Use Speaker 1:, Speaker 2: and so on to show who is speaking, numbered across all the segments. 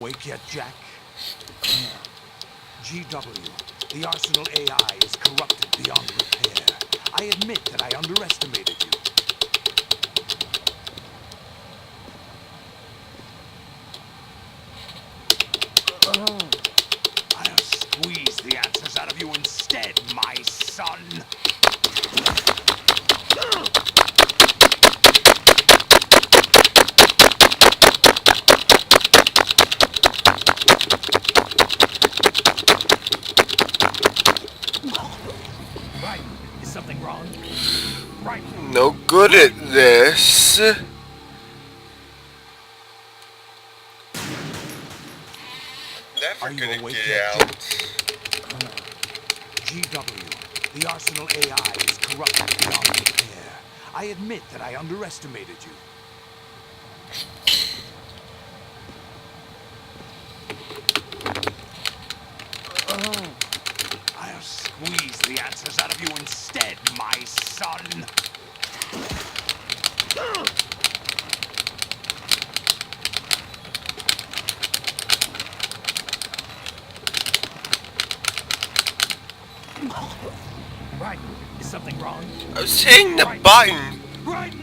Speaker 1: Awake yet, Jack? GW, the Arsenal AI is corrupted beyond repair. I admit that I underestimated you. I'll squeeze the answers out of you instead, my son. Right. Is something wrong? Right.
Speaker 2: No good at this. Never gonna get out.
Speaker 1: GW, the Arsenal AI is corrupted beyond repair. I admit that I underestimated you. I'll squeeze the answers out of you instead, my son. Right. Is something wrong?
Speaker 2: I was hitting the button.
Speaker 1: Right.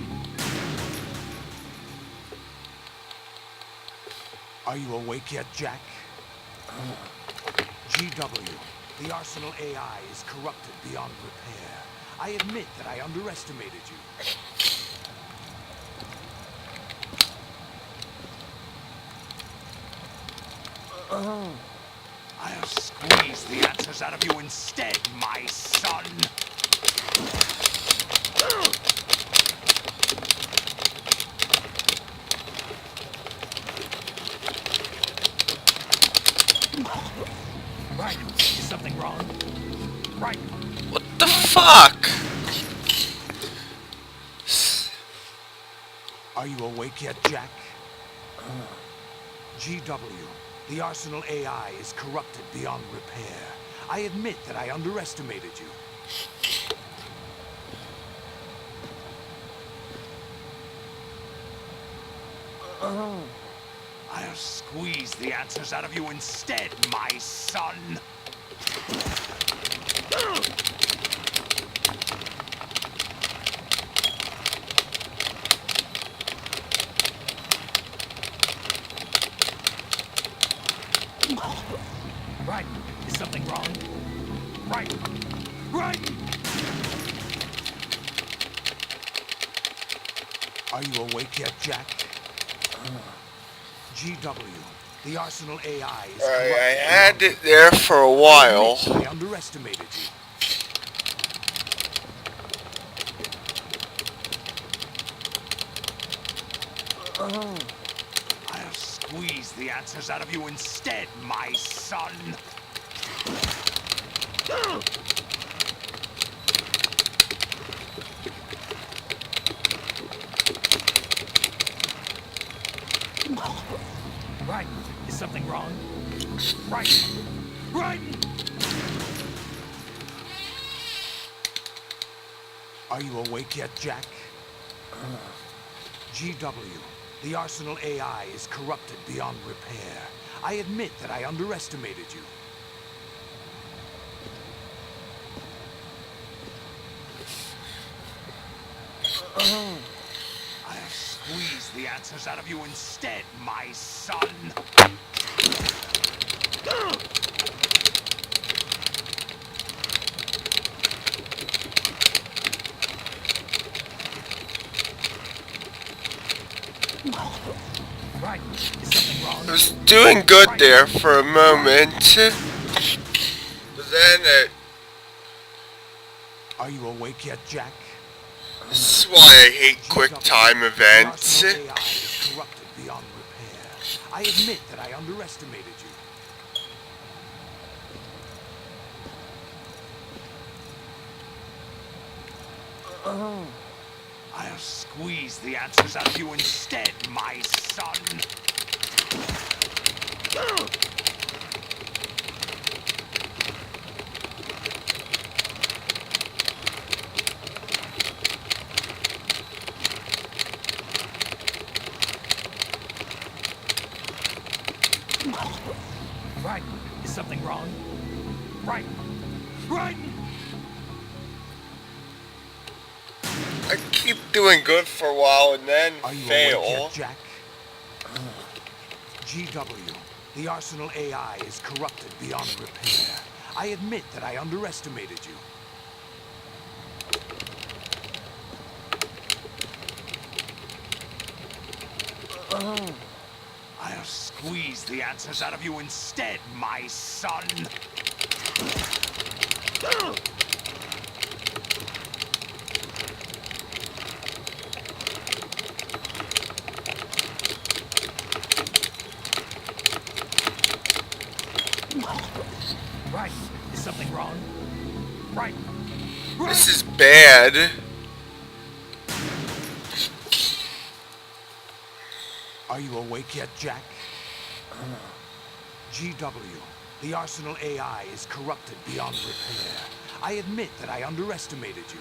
Speaker 1: Are you awake yet, Jack? GW, the Arsenal AI is corrupted beyond repair. I admit that I underestimated you. I'll squeeze the answers out of you instead, my son. Right. Is something wrong? Right.
Speaker 2: What the fuck?
Speaker 1: Are you awake yet, Jack? GW, the Arsenal AI is corrupted beyond repair. I admit that I underestimated you. I'll squeeze the answers out of you instead, my son. Right. Is something wrong? Right. Right. Are you awake yet, Jack? GW, the Arsenal AI is
Speaker 2: I
Speaker 1: corrupted
Speaker 2: had
Speaker 1: beyond
Speaker 2: it there for a while.
Speaker 1: I underestimated you. I'll squeeze the answers out of you instead, my son. Right. Is something wrong? Right. Right. Are you awake yet, Jack? GW, the Arsenal AI is corrupted beyond repair. I admit that I underestimated you. I'll squeeze the answers out of you instead, my son. Right. Is something wrong?
Speaker 2: I was doing good there for a moment. But then
Speaker 1: Are you awake yet, Jack?
Speaker 2: this is why I hate quick time events.
Speaker 1: The Arsenal AI is corrupted beyond repair. I admit that I underestimated you. I'll squeeze the answers out of you instead, my son. Right. Is something wrong? Right. Right.
Speaker 2: I keep doing good for a while and then
Speaker 1: Are you
Speaker 2: fail.
Speaker 1: awake yet, Jack? GW, the Arsenal AI is corrupted beyond repair. I admit that I underestimated you. I'll squeeze the answers out of you instead, my son. Right. Is something wrong? Right.
Speaker 2: This is bad.
Speaker 1: Are you awake yet, Jack? GW, the Arsenal AI is corrupted beyond repair. I admit that I underestimated you.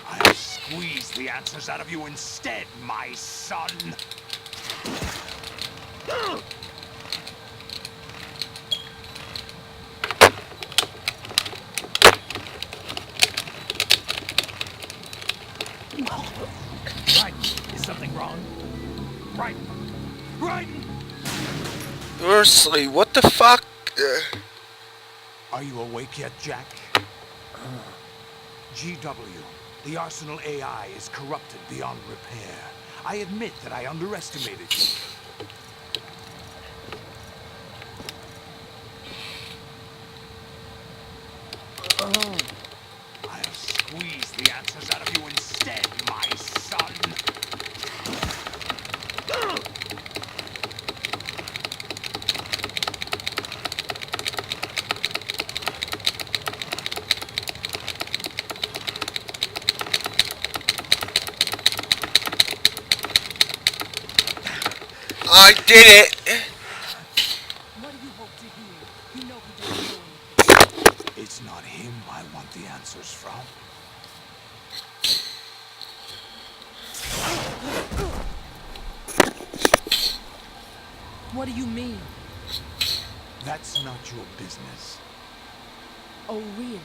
Speaker 1: I'll squeeze the answers out of you instead, my son. Right. Is something wrong? Right. Right.
Speaker 2: Seriously, what the fuck?
Speaker 1: Are you awake yet, Jack? GW, the Arsenal AI is corrupted beyond repair. I admit that I underestimated you. I'll squeeze the answers out of you instead, my son.
Speaker 2: I did it.
Speaker 3: What do you hope to hear? You know he didn't do anything.
Speaker 1: It's not him I want the answers from.
Speaker 3: What do you mean?
Speaker 1: That's not your business.
Speaker 3: Oh, really?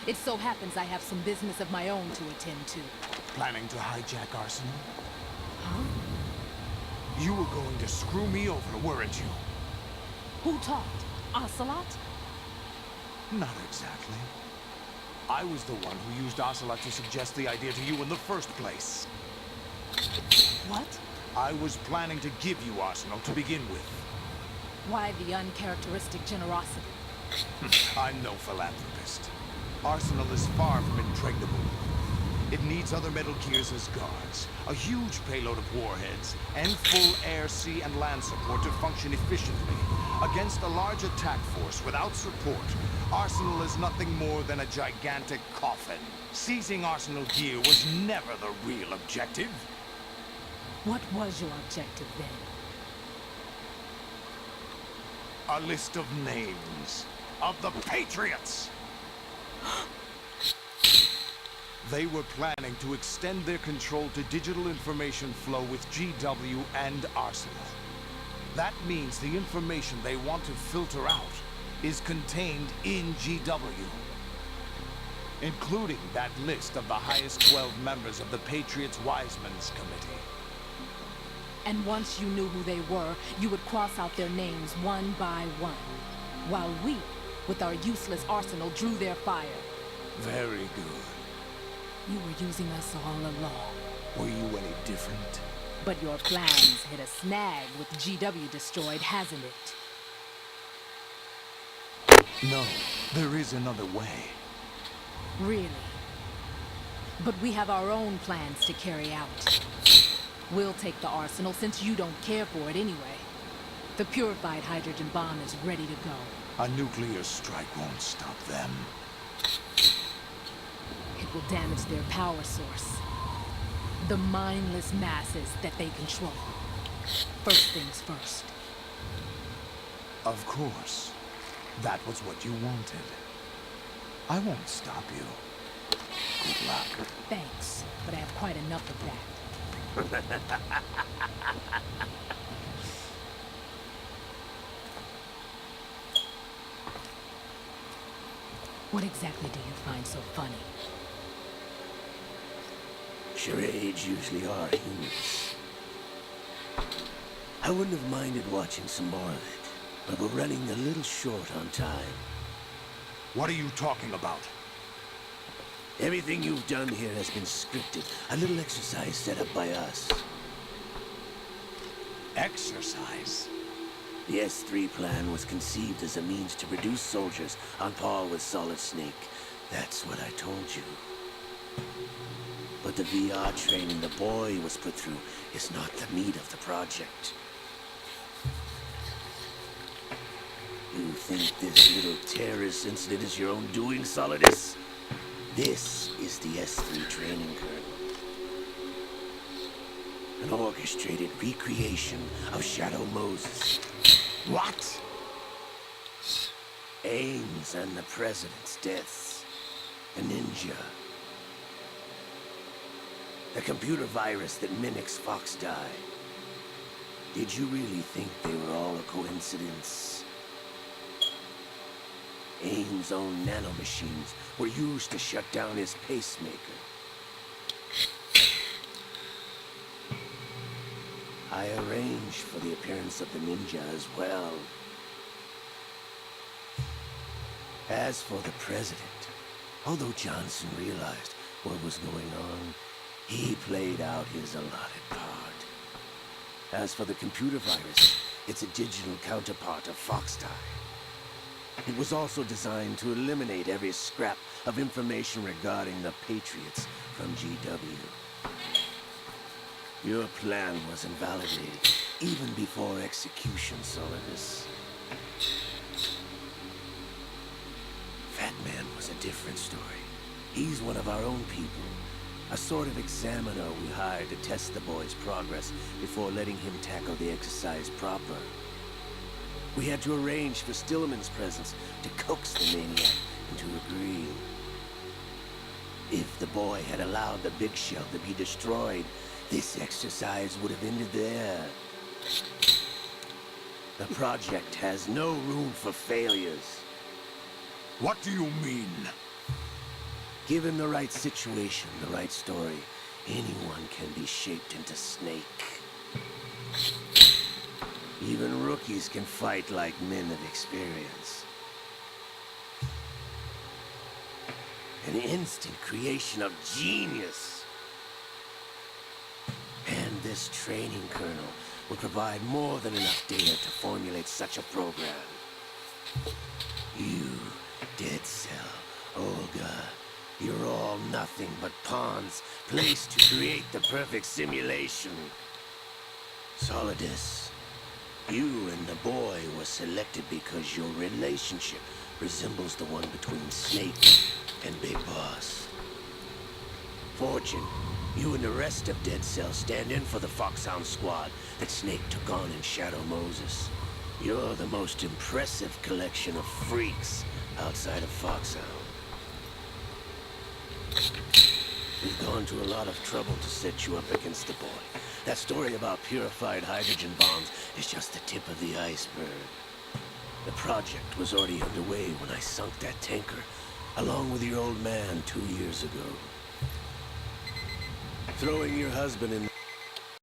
Speaker 3: It so happens I have some business of my own to attend to.
Speaker 1: Planning to hijack Arsenal?
Speaker 3: Huh?
Speaker 1: You were going to screw me over, weren't you?
Speaker 3: Who talked? Ocelot?
Speaker 1: Not exactly. I was the one who used Ocelot to suggest the idea to you in the first place.
Speaker 3: What?
Speaker 1: I was planning to give you Arsenal to begin with.
Speaker 3: Why the uncharacteristic generosity?
Speaker 1: I'm no philanthropist. Arsenal is far from impregnable. It needs other Metal Gears as guards, a huge payload of warheads, and full air, sea, and land support to function efficiently. Against a large attack force without support, Arsenal is nothing more than a gigantic coffin. Seizing Arsenal gear was never the real objective.
Speaker 3: What was your objective then?
Speaker 1: A list of names of the Patriots. They were planning to extend their control to digital information flow with GW and Arsenal. That means the information they want to filter out is contained in GW, including that list of the highest 12 members of the Patriots Wiseman's Committee.
Speaker 3: And once you knew who they were, you would cross out their names one by one, while we, with our useless arsenal, drew their fire.
Speaker 1: Very good.
Speaker 3: You were using us all along.
Speaker 1: Were you any different?
Speaker 3: But your plans hit a snag with GW destroyed, hasn't it?
Speaker 1: No, there is another way.
Speaker 3: Really? But we have our own plans to carry out. We'll take the arsenal since you don't care for it anyway. The purified hydrogen bomb is ready to go.
Speaker 1: A nuclear strike won't stop them.
Speaker 3: It will damage their power source. The mindless masses that they control. First things first.
Speaker 1: Of course. That was what you wanted. I won't stop you.
Speaker 4: Good luck.
Speaker 3: Thanks, but I have quite enough of that. What exactly do you find so funny?
Speaker 4: Charades usually are humorous. I wouldn't have minded watching some more of it, but we're running a little short on time.
Speaker 1: What are you talking about?
Speaker 4: Everything you've done here has been scripted. A little exercise set up by us.
Speaker 1: Exercise?
Speaker 4: The S3 plan was conceived as a means to reduce soldiers on par with Solid Snake. That's what I told you. But the VR training the boy was put through is not the meat of the project. You think this little terrorist incident is your own doing, Solidus? This is the S3 training kernel. An orchestrated recreation of Shadow Moses.
Speaker 1: What?
Speaker 4: Ames and the President's deaths. A ninja. The computer virus that mimics Fox die. Did you really think they were all a coincidence? Ames' own nanomachines were used to shut down his pacemaker. I arranged for the appearance of the ninja as well. As for the president, although Johnson realized what was going on, he played out his allotted part. As for the computer virus, it's a digital counterpart of Foxdie. It was also designed to eliminate every scrap of information regarding the Patriots from GW. Your plan was invalidated even before execution, Solidus. Fat Man was a different story. He's one of our own people. A sort of examiner we hired to test the boy's progress before letting him tackle the exercise proper. We had to arrange for Stillman's presence to coax the maniac into agreeing. If the boy had allowed the big shell to be destroyed, this exercise would have ended there. The project has no room for failures.
Speaker 1: What do you mean?
Speaker 4: Given the right situation, the right story, anyone can be shaped into Snake. Even rookies can fight like men of experience. An instant creation of genius. And this training kernel will provide more than enough data to formulate such a program. You, Dead Cell, Olga, you're all nothing but pawns placed to create the perfect simulation. Solidus, you and the boy were selected because your relationship resembles the one between Snake and Big Boss. Fortune, you and the rest of Dead Cell stand in for the Foxhound squad that Snake took on in Shadow Moses. You're the most impressive collection of freaks outside of Foxhound. We've gone to a lot of trouble to set you up against the boy. That story about purified hydrogen bombs is just the tip of the iceberg. The project was already underway when I sunk that tanker, along with your old man 2 years ago. Throwing your husband in